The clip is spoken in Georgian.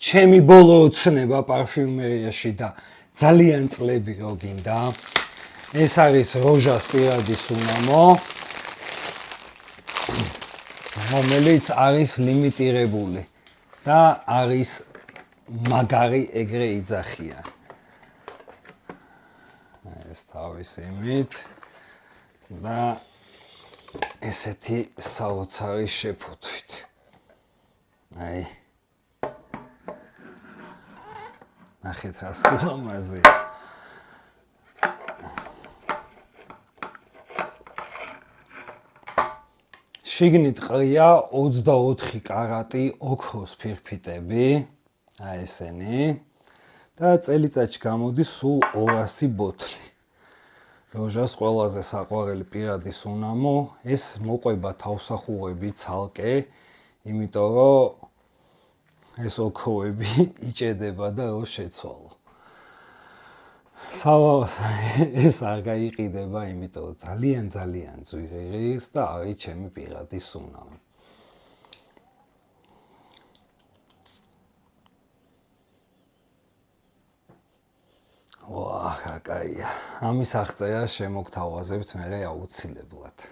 ჩემი ბოლო ოცნება პარფიუმერიაში და ძალიან წლები რო გინდა. ეს არის როჟას პირადი სუნამო, რომელიც არის ლიმიტირებული და არის მაგარი ეგრე იძახია. ეს თავის იმით და ესეთი საოცარი შეფუთვით. აი ნახეთ რა სილამაზეა. შიგნით ყრია 24 კარატი ოქროს ფირფიტები, აი ესენი და წელიწადში გამოდის სულ 200 ბოთლი. როჟას ყველაზე საყვარელი პირადი სუნამო, ეს მოყვება თავსახურები ცალკე, იმიტომ რომ ეს ოქროები იჭედება და რო შეცვალო. ეს არ გაიყიდება, იმიტომ რომ ძალიან ძვირის და არის ჩემი პირადი სუნამო. ვაჰ, რა კაია. ამის აღწერა შემოგთავაზებთ მე აუცილებლად.